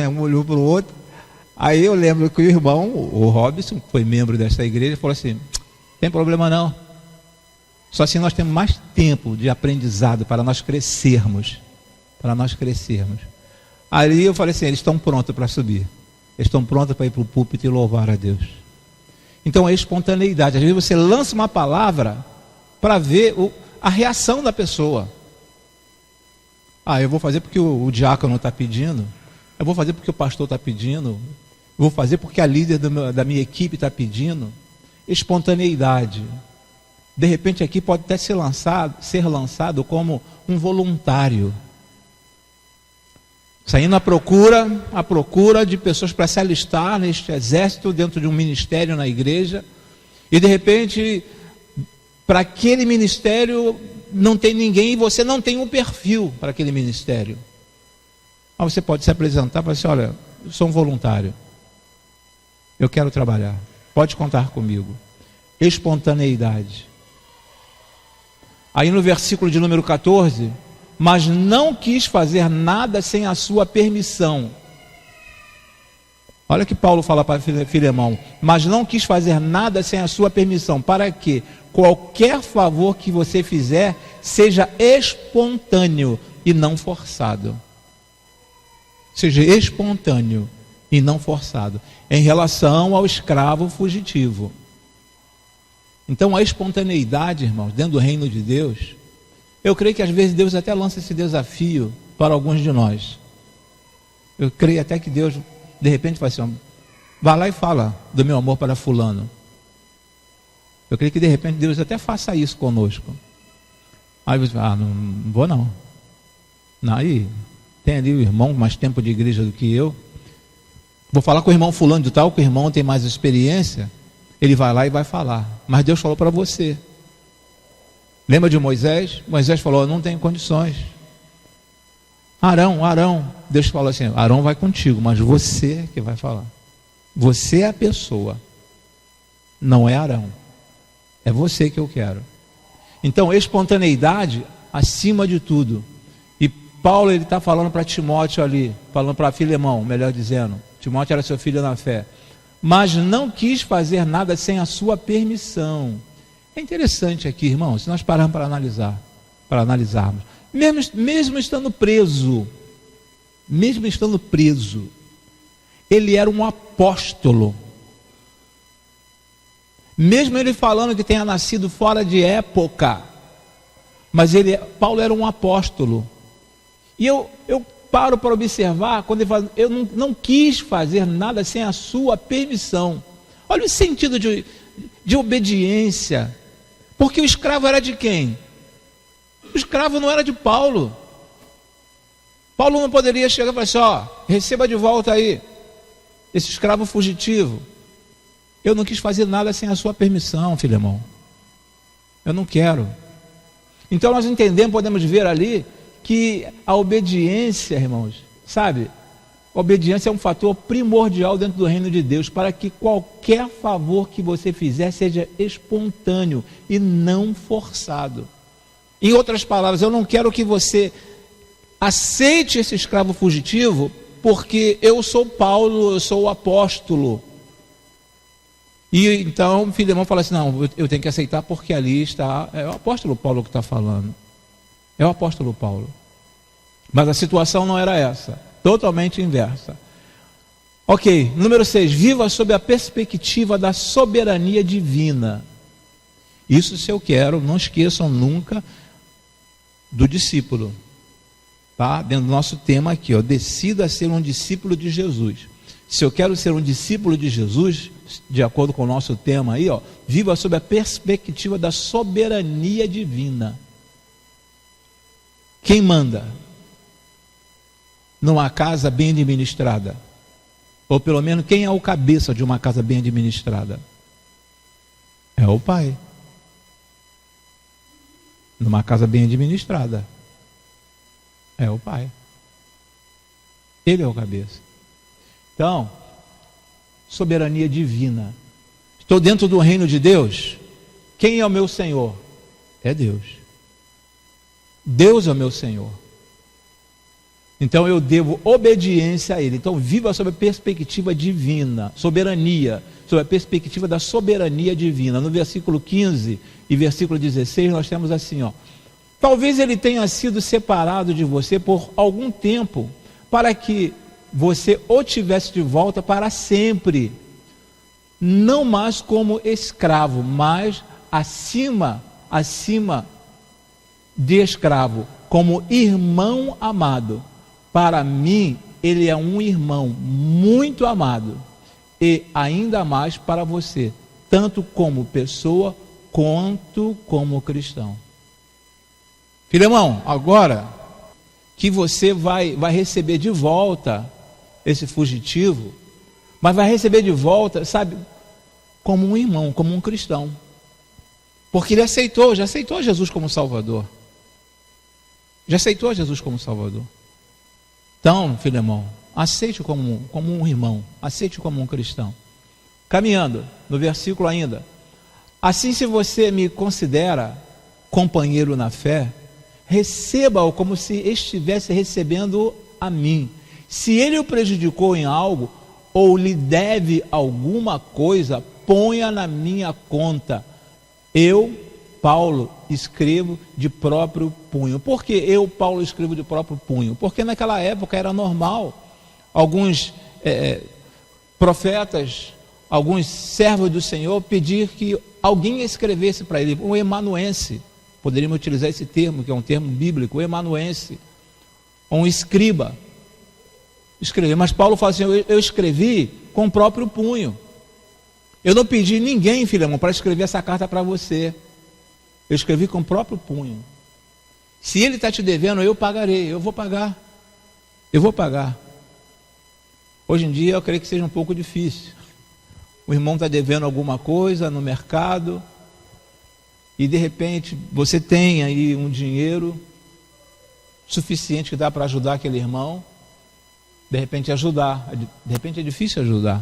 Aí eu lembro que o irmão, o Robson, que foi membro dessa igreja, falou assim: tem problema não, só assim nós temos mais tempo de aprendizado para nós crescermos. Aí eu falei assim: eles estão prontos para subir, eles estão prontos para ir para o púlpito e louvar a Deus. Então é espontaneidade. Às vezes você lança uma palavra para ver a reação da pessoa. Eu vou fazer porque o diácono está pedindo, eu vou fazer porque o pastor está pedindo, eu vou fazer porque a líder da minha equipe está pedindo. Espontaneidade. De repente aqui pode até ser lançado como um voluntário, saindo à procura de pessoas para se alistar neste exército, dentro de um ministério na igreja, e de repente, para aquele ministério não tem ninguém, e você não tem um perfil para aquele ministério. Aí você pode se apresentar e falar assim: olha, eu sou um voluntário, eu quero trabalhar, pode contar comigo. Espontaneidade. Aí no versículo de número 14, mas não quis fazer nada sem a sua permissão. Olha que Paulo fala para Filemão: mas não quis fazer nada sem a sua permissão, para que qualquer favor que você fizer seja espontâneo e não forçado. Seja espontâneo e não forçado, em relação ao escravo fugitivo. Então a espontaneidade, irmãos, dentro do reino de Deus, eu creio que às vezes Deus até lança esse desafio para alguns de nós. Eu creio até que Deus, de repente, fala assim: vai lá e fala do meu amor para fulano. Eu creio que de repente Deus até faça isso conosco. Aí você fala: não vou não. Aí tem ali o irmão com mais tempo de igreja do que eu. Vou falar com o irmão fulano de tal, que o irmão tem mais experiência. Ele vai lá e vai falar. Mas Deus falou para você. Lembra de Moisés? Moisés falou: eu não tenho condições. Arão. Deus falou assim: Arão vai contigo, mas você é que vai falar. Você é a pessoa. Não é Arão. É você que eu quero. Então, espontaneidade acima de tudo. E Paulo, ele está falando para Timóteo ali, falando para Filemão, melhor dizendo. Timóteo era seu filho na fé. Mas não quis fazer nada sem a sua permissão. É interessante aqui, irmão, se nós pararmos para analisarmos, mesmo estando preso, ele era um apóstolo. Mesmo ele falando que tenha nascido fora de época, mas Paulo era um apóstolo. E eu paro para observar, quando ele fala: eu não quis fazer nada sem a sua permissão. Olha o sentido de obediência. Porque o escravo era de quem? O escravo não era de Paulo. Paulo não poderia chegar e falar assim: receba de volta aí esse escravo fugitivo. Eu não quis fazer nada sem a sua permissão, Filemão. Eu não quero. Então nós entendemos, podemos ver ali, que a obediência, irmãos, sabe? A obediência é um fator primordial dentro do reino de Deus, para que qualquer favor que você fizer seja espontâneo e não forçado. Em outras palavras, eu não quero que você aceite esse escravo fugitivo porque eu sou Paulo, eu sou o apóstolo. E então Filemão fala assim: não, eu tenho que aceitar porque ali está, é o apóstolo Paulo que está falando. É o apóstolo Paulo. Mas a situação não era essa. Totalmente inversa. Ok, número 6. Viva sob a perspectiva da soberania divina. Isso, se eu quero, não esqueçam nunca do discípulo. Tá? Dentro do nosso tema aqui, decida ser um discípulo de Jesus. Se eu quero ser um discípulo de Jesus, de acordo com o nosso tema aí, viva sob a perspectiva da soberania divina. Quem manda numa casa bem administrada? Ou pelo menos, quem é o cabeça de uma casa bem administrada? É o pai. Numa casa bem administrada, é o pai. Ele é o cabeça. Então, soberania divina. Estou dentro do reino de Deus. Quem é o meu Senhor? É Deus. Deus é o meu Senhor. Então eu devo obediência a Ele. Então viva sob a perspectiva divina, soberania, sob a perspectiva da soberania divina. No versículo 15 e versículo 16 nós temos assim, ó: talvez Ele tenha sido separado de você por algum tempo, para que você o tivesse de volta para sempre, não mais como escravo, mas acima de escravo, como irmão amado. Para mim, ele é um irmão muito amado, e ainda mais para você, tanto como pessoa, quanto como cristão. Filemão, agora que você vai receber de volta esse fugitivo, mas vai receber de volta, sabe, como um irmão, como um cristão. Porque ele já aceitou Jesus como Salvador. Já aceitou Jesus como Salvador. Então, Filemão, aceite como um irmão, aceite como um cristão. Caminhando, no versículo ainda: assim, se você me considera companheiro na fé, receba-o como se estivesse recebendo a mim. Se ele o prejudicou em algo, ou lhe deve alguma coisa, ponha na minha conta. Eu, Paulo, escrevo de próprio punho. Por que eu, Paulo, escrevo de próprio punho? Porque naquela época era normal alguns profetas, alguns servos do Senhor pedir que alguém escrevesse para ele, um emanuense. Poderíamos utilizar esse termo, que é um termo bíblico, emanuense, um escriba. Escrever. Mas Paulo fala assim: eu escrevi com o próprio punho. Eu não pedi ninguém, Filemão, para escrever essa carta para você. Eu escrevi com o próprio punho. Se ele está te devendo, eu pagarei, eu vou pagar. Eu vou pagar. Hoje em dia eu creio que seja um pouco difícil. O irmão está devendo alguma coisa no mercado, e de repente você tem aí um dinheiro suficiente que dá para ajudar aquele irmão. De repente ajudar, de repente é difícil ajudar.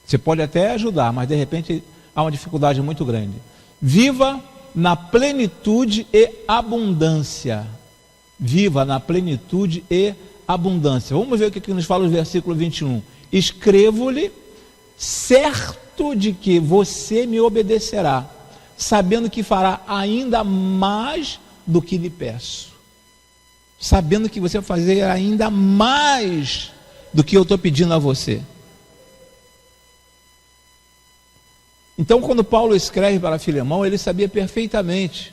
Você pode até ajudar, mas de repente há uma dificuldade muito grande. Viva na plenitude e abundância. Viva na plenitude e abundância. Vamos ver o que nos fala o versículo 21. Escrevo-lhe, certo de que você me obedecerá, sabendo que fará ainda mais do que lhe peço. Sabendo que você vai fazer ainda mais do que eu estou pedindo a você. Então, quando Paulo escreve para Filemão, ele sabia perfeitamente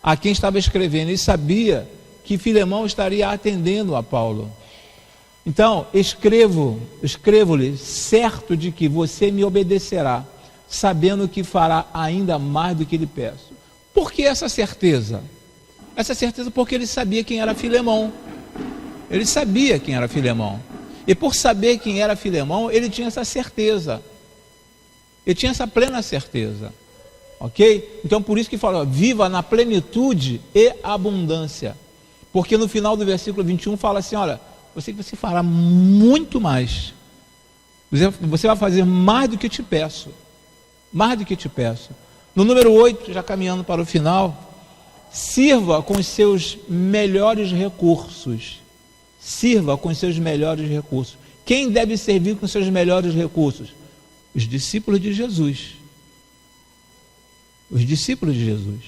a quem estava escrevendo. Ele sabia que Filemão estaria atendendo a Paulo. Então, escrevo-lhe, certo de que você me obedecerá, sabendo que fará ainda mais do que lhe peço. Por que essa certeza? Essa certeza porque ele sabia quem era Filemão. Ele sabia quem era Filemão. E por saber quem era Filemão, ele tinha essa certeza. Ele tinha essa plena certeza. Ok? Então por isso que fala: viva na plenitude e abundância. Porque no final do versículo 21 fala assim: olha, você fará muito mais. Você vai fazer mais do que te peço. Mais do que te peço. No número 8, já caminhando para o final: sirva com os seus melhores recursos. Sirva com os seus melhores recursos. Quem deve servir com os seus melhores recursos? Os discípulos de Jesus. Os discípulos de Jesus.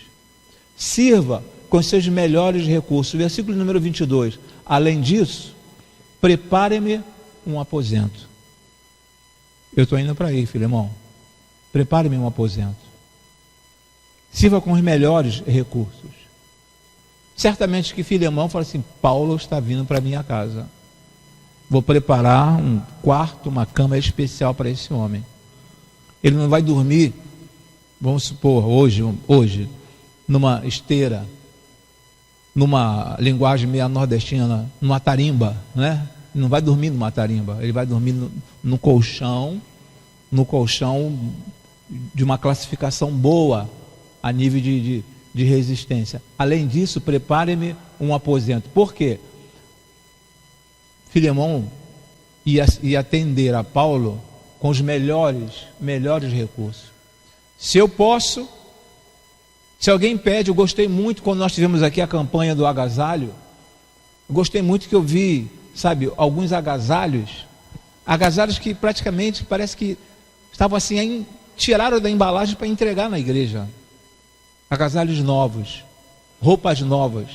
Sirva com os seus melhores recursos. Versículo número 22. Além disso, prepare-me um aposento. Eu estou indo para aí, Filemão. Prepare-me um aposento. Sirva com os melhores recursos. Certamente que Filemão fala assim: Paulo está vindo para minha casa. Vou preparar um quarto, uma cama especial para esse homem. Ele não vai dormir, vamos supor, hoje, numa esteira, numa linguagem meio nordestina, numa tarimba, né? Não vai dormir numa tarimba, ele vai dormir no colchão de uma classificação boa a nível de resistência. Além disso, prepare-me um aposento. Por quê? Filemão ia atender a Paulo com os melhores recursos. Se alguém pede, eu gostei muito quando nós tivemos aqui a campanha do agasalho, Gostei muito que eu vi, sabe, alguns agasalhos que praticamente parece que estavam assim, tiraram da embalagem para entregar na igreja. Agasalhos novos, roupas novas.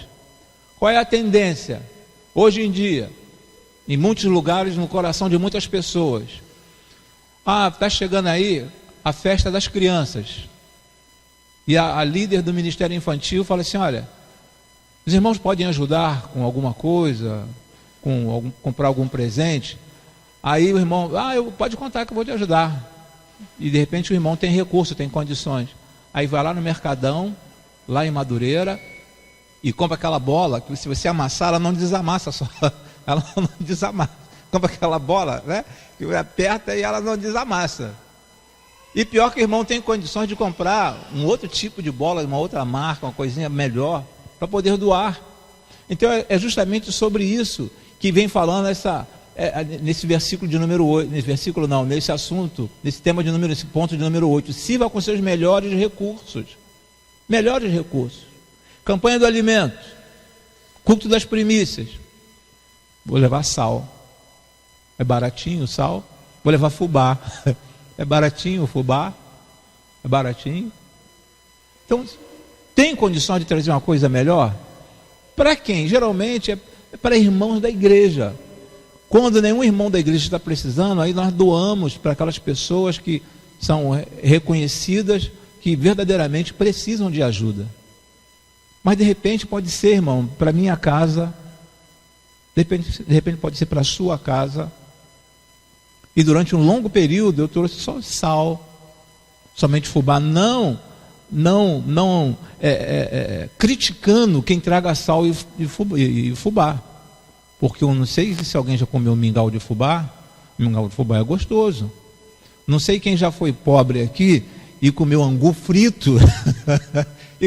Qual é a tendência? Hoje em dia, em muitos lugares, no coração de muitas pessoas. Está chegando aí a festa das crianças. E a líder do Ministério Infantil fala assim, olha, os irmãos podem ajudar com alguma coisa, comprar algum presente. Aí o irmão, pode contar que eu vou te ajudar. E de repente o irmão tem recurso, tem condições. Aí vai lá no Mercadão, lá em Madureira, e compra aquela bola, que se você amassar, ela não desamassa só. Ela não desamassa. Compra aquela bola, né? Que aperta e ela não desamassa. E pior que o irmão tem condições de comprar um outro tipo de bola, uma outra marca, uma coisinha melhor, para poder doar. Então é justamente sobre isso que vem falando nesse versículo de número 8, nesse assunto, nesse ponto de número 8, sirva com seus melhores recursos. Melhores recursos. Campanha do alimento, culto das primícias. Vou levar sal. É baratinho o sal. Vou levar fubá. É baratinho o fubá. É baratinho. Então, tem condição de trazer uma coisa melhor? Para quem? Geralmente é para irmãos da igreja. Quando nenhum irmão da igreja está precisando, aí nós doamos para aquelas pessoas que são reconhecidas, que verdadeiramente precisam de ajuda. Mas de repente pode ser, irmão, para minha casa, de repente pode ser para a sua casa. E durante um longo período eu trouxe só sal, somente fubá. Não criticando quem traga sal e fubá. Porque eu não sei se alguém já comeu mingau de fubá. Mingau de fubá é gostoso. Não sei quem já foi pobre aqui e comeu angu frito.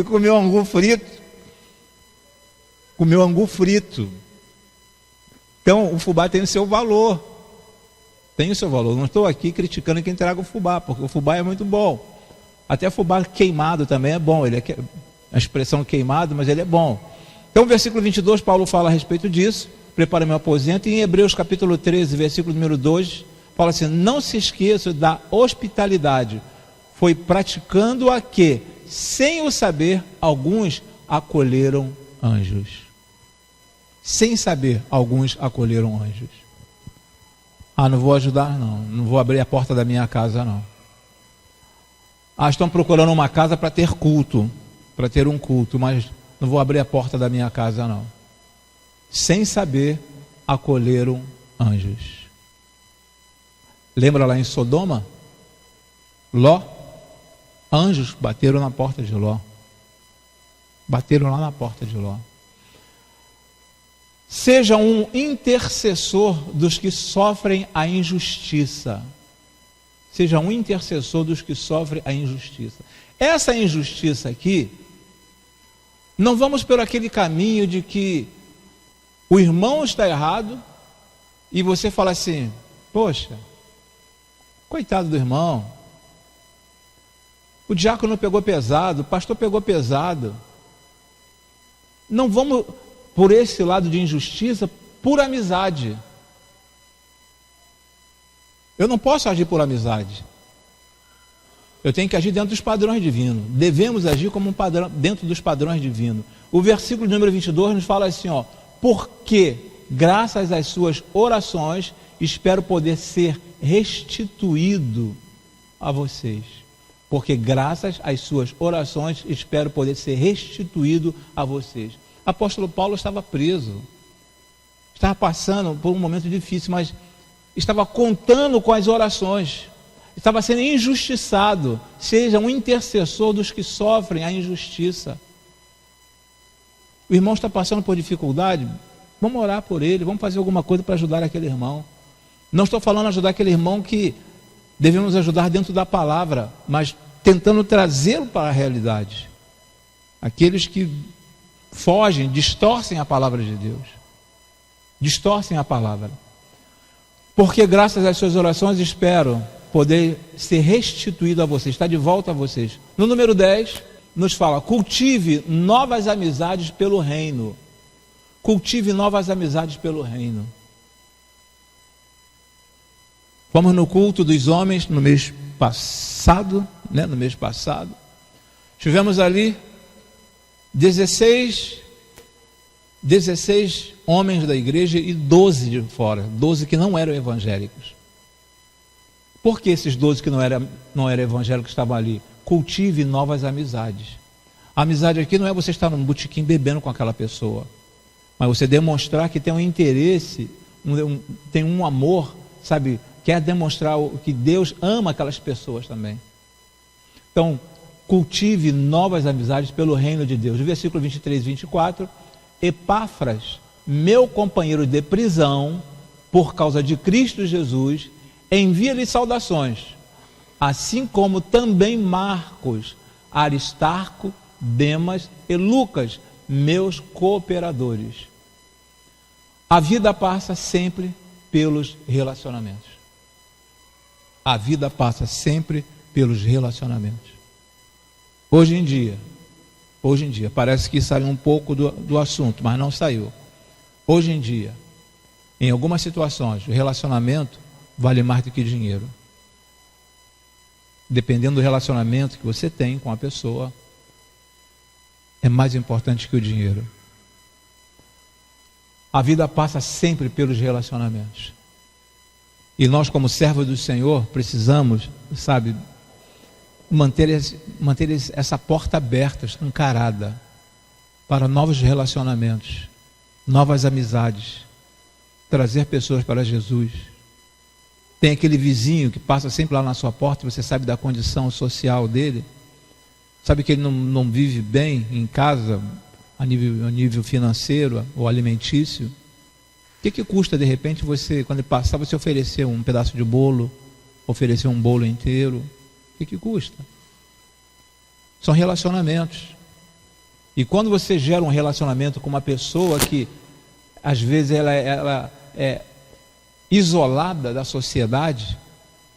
Comeu angu frito. Então o fubá tem o seu valor. Tem o seu valor. Não estou aqui criticando quem traga o fubá, porque o fubá é muito bom. Até fubá queimado também é bom. Ele é a expressão queimado, mas ele é bom. Então, versículo 22, Paulo fala a respeito disso. Prepara meu aposento. E em Hebreus capítulo 13, versículo número 2, fala assim: não se esqueça da hospitalidade. Foi praticando a que, sem o saber, alguns acolheram anjos. Sem saber, alguns acolheram anjos. Não vou ajudar não. Não vou abrir a porta da minha casa não. Estão procurando uma casa para ter culto. Para ter um culto, mas não vou abrir a porta da minha casa não. Sem saber, acolheram anjos. Lembra lá em Sodoma? Ló? Anjos bateram na porta de Ló. Bateram lá na porta de Ló. Seja um intercessor dos que sofrem a injustiça. Seja um intercessor dos que sofrem a injustiça. Essa injustiça aqui, não vamos por aquele caminho de que o irmão está errado e você fala assim: poxa, coitado do irmão, o diácono pegou pesado, o pastor pegou pesado. Não vamos por esse lado de injustiça por amizade. Eu não posso agir por amizade. Eu tenho que agir dentro dos padrões divinos. Devemos agir como um padrão, dentro dos padrões divinos. O versículo número 22 nos fala assim, porque graças às suas orações espero poder ser restituído a vocês. Porque graças às suas orações espero poder ser restituído a vocês. Apóstolo Paulo estava preso. Estava passando por um momento difícil, mas estava contando com as orações. Estava sendo injustiçado. Seja um intercessor dos que sofrem a injustiça. O irmão está passando por dificuldade, vamos orar por ele, vamos fazer alguma coisa para ajudar aquele irmão. Não estou falando ajudar aquele irmão que devemos ajudar dentro da palavra, mas tentando trazê-lo para a realidade. Aqueles que fogem, distorcem a palavra de Deus. Distorcem a palavra. Porque graças às suas orações espero poder ser restituído a vocês, estar de volta a vocês. No número 10, nos fala: cultive novas amizades pelo reino. cultive novas amizades pelo reino. Fomos no culto dos homens no mês passado, tivemos ali 16 homens da igreja e 12 de fora, 12 que não eram evangélicos. Por que esses 12 que não eram evangélicos estavam ali? Cultive novas amizades. A amizade aqui não é você estar num botequim bebendo com aquela pessoa, mas você demonstrar que tem um interesse, tem um amor, sabe? Quer demonstrar que Deus ama aquelas pessoas também. Então, cultive novas amizades pelo reino de Deus. No versículo 23 e 24, Epáfras, meu companheiro de prisão, por causa de Cristo Jesus, envia-lhe saudações, assim como também Marcos, Aristarco, Demas e Lucas, meus cooperadores. A vida passa sempre pelos relacionamentos. A vida passa sempre pelos relacionamentos. Hoje em dia, parece que saiu um pouco do assunto, mas não saiu. Hoje em dia, em algumas situações, o relacionamento vale mais do que dinheiro. Dependendo do relacionamento que você tem com a pessoa, é mais importante que o dinheiro. A vida passa sempre pelos relacionamentos. E nós, como servos do Senhor, precisamos, sabe, manter essa porta aberta, escancarada, para novos relacionamentos, novas amizades, trazer pessoas para Jesus. Tem aquele vizinho que passa sempre lá na sua porta, você sabe da condição social dele, sabe que ele não vive bem em casa, a nível financeiro ou alimentício. O que custa, de repente, você, quando ele passar, você oferecer um pedaço de bolo, oferecer um bolo inteiro? O que custa? São relacionamentos. E quando você gera um relacionamento com uma pessoa que, às vezes, ela é isolada da sociedade,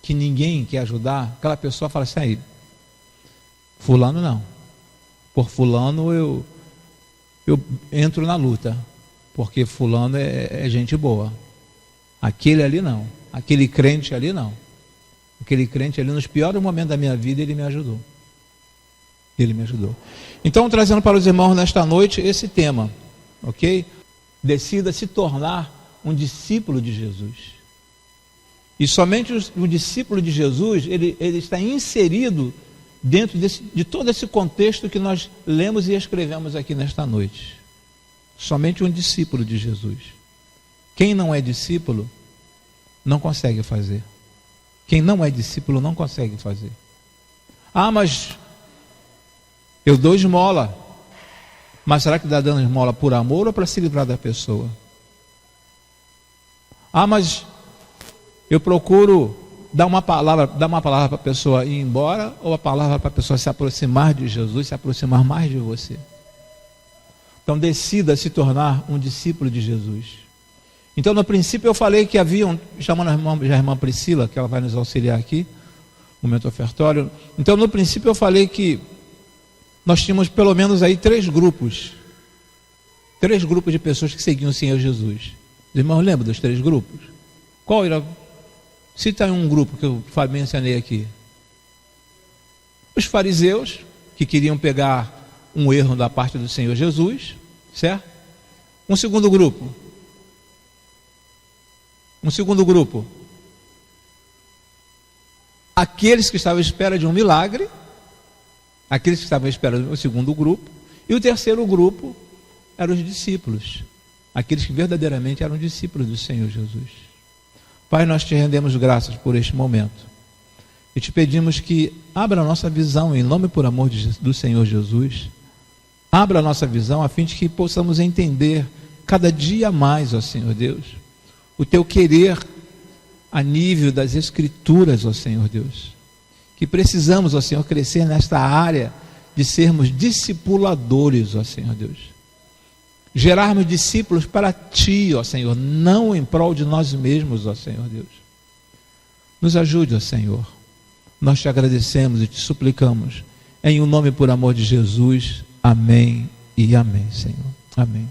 que ninguém quer ajudar, aquela pessoa fala assim, aí, fulano não. Por fulano eu entro na luta. Porque fulano é gente boa. Aquele ali não. Aquele crente ali não. Aquele crente ali, nos piores momentos da minha vida, ele me ajudou. Então, trazendo para os irmãos nesta noite esse tema, ok? Decida se tornar um discípulo de Jesus. E somente o discípulo de Jesus, ele está inserido dentro de todo esse contexto que nós lemos e escrevemos aqui nesta noite. Somente um discípulo de Jesus. Quem não é discípulo, não consegue fazer. Quem não é discípulo, não consegue fazer. Ah, mas eu dou esmola. Mas será que está dando esmola por amor ou para se livrar da pessoa? Ah, mas eu procuro dar uma palavra para a pessoa ir embora, ou a palavra para a pessoa se aproximar de Jesus, se aproximar mais de você. Então decida se tornar um discípulo de Jesus. Então no princípio eu falei que havia, chamando a irmã Priscila, que ela vai nos auxiliar aqui, no momento ofertório. Então no princípio eu falei que nós tínhamos pelo menos aí 3 grupos de pessoas que seguiam o Senhor Jesus. Os irmãos lembram dos 3 grupos? Qual era? Cita um grupo que eu mencionei aqui. Os fariseus, que queriam pegar um erro da parte do Senhor Jesus, certo? Um segundo grupo, aqueles que estavam à espera de um milagre, o segundo grupo, e o terceiro grupo eram os discípulos, aqueles que verdadeiramente eram discípulos do Senhor Jesus. Pai, nós te rendemos graças por este momento e te pedimos que abra a nossa visão em nome e por amor do Senhor Jesus. Abra a nossa visão a fim de que possamos entender cada dia mais, ó Senhor Deus, o teu querer a nível das Escrituras, ó Senhor Deus. Que precisamos, ó Senhor, crescer nesta área de sermos discipuladores, ó Senhor Deus. Gerarmos discípulos para Ti, ó Senhor, não em prol de nós mesmos, ó Senhor Deus. Nos ajude, ó Senhor. Nós te agradecemos e te suplicamos. Em o nome e por amor de Jesus. Amém e amém, Senhor. Amém.